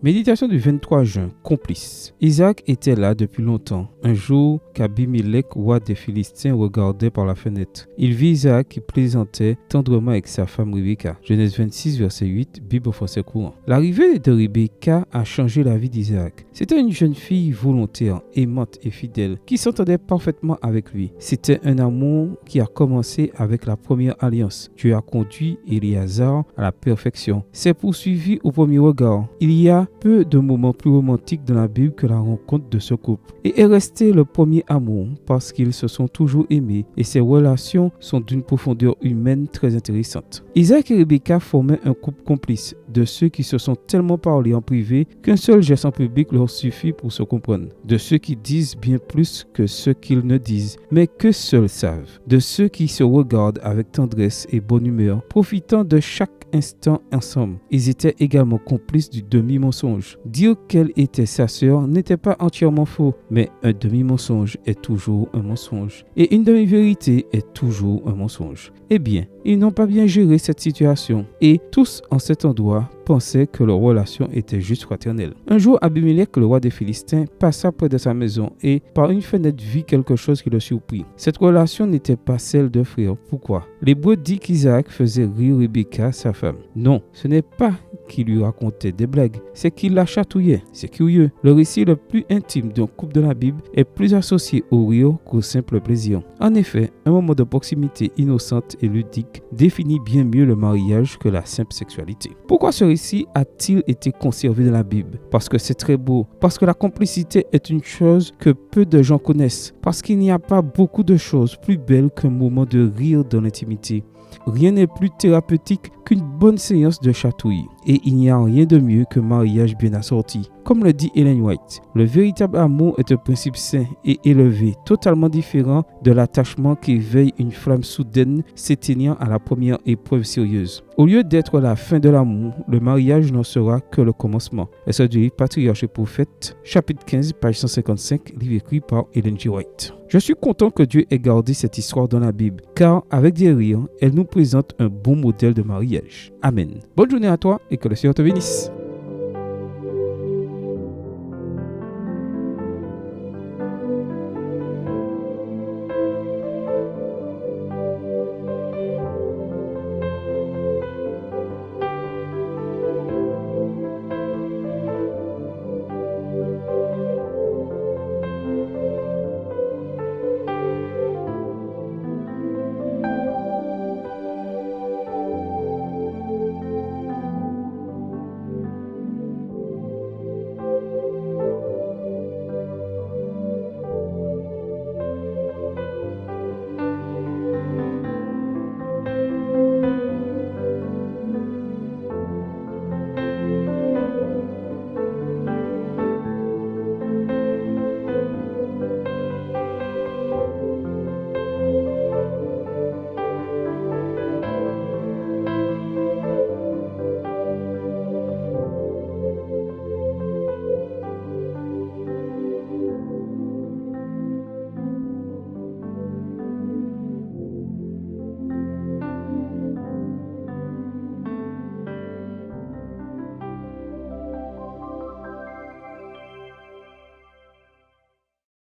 Méditation du 23 juin, complice. Isaac était là depuis longtemps. Un jour qu'Abimelech, roi des Philistins, regardait par la fenêtre. Il vit Isaac qui plaisantait tendrement avec sa femme Rebecca. Genèse 26, verset 8, Bible au français courant. L'arrivée de Rebecca a changé la vie d'Isaac. C'était une jeune fille volontaire, aimante et fidèle, qui s'entendait parfaitement avec lui. C'était un amour qui a commencé avec la première alliance. Dieu a conduit Éléazar à la perfection. C'est poursuivi au premier regard. Il y a peu de moments plus romantiques dans la Bible que la rencontre de ce couple. Et est resté le premier amour parce qu'ils se sont toujours aimés et ces relations sont d'une profondeur humaine très intéressante. Isaac et Rebecca formaient un couple complice de ceux qui se sont tellement parlé en privé qu'un seul geste en public leur suffit pour se comprendre. De ceux qui disent bien plus que ceux qu'ils ne disent, mais que seuls savent. De ceux qui se regardent avec tendresse et bonne humeur, profitant de chaque instant ensemble. Ils étaient également complices du demi-mensonge. Dire qu'elle était sa sœur n'était pas entièrement faux, mais un demi-mensonge est toujours un mensonge. Et une demi-vérité est toujours un mensonge. Eh bien, ils n'ont pas bien géré cette situation et tous en cet endroit pensaient que leur relation était juste fraternelle. Un jour, Abimelech, le roi des Philistins, passa près de sa maison et par une fenêtre vit quelque chose qui le surprit. Cette relation n'était pas celle de frère. Pourquoi? L'Hébreu dit qu'Isaac faisait rire Rebecca, sa femme. Non, ce n'est pas qu'il lui racontait des blagues, c'est qu'il la chatouillait. C'est curieux. Le récit le plus intime d'un couple de la Bible est plus associé au rire qu'au simple plaisir. En effet, un moment de proximité innocente et ludique définit bien mieux le mariage que la simple sexualité. Pourquoi ce récit a-t-il été conservé dans la Bible? Parce que c'est très beau, parce que la complicité est une chose que peu de gens connaissent, parce qu'il n'y a pas beaucoup de choses plus belles qu'un moment de rire dans l'intimité. Rien n'est plus thérapeutique qu'une bonne séance de chatouille. Et il n'y a rien de mieux qu'un mariage bien assorti. Comme le dit Ellen White, le véritable amour est un principe sain et élevé, totalement différent de l'attachement qui éveille une flamme soudaine s'éteignant à la première épreuve sérieuse. Au lieu d'être la fin de l'amour, le mariage n'en sera que le commencement. Essai du livre Patriarche et Prophète, chapitre 15, page 155, livre écrit par Ellen G. White. Je suis content que Dieu ait gardé cette histoire dans la Bible, car avec des rires, elle nous présente un bon modèle de mariage. Amen. Bonne journée à toi et que le Seigneur te bénisse.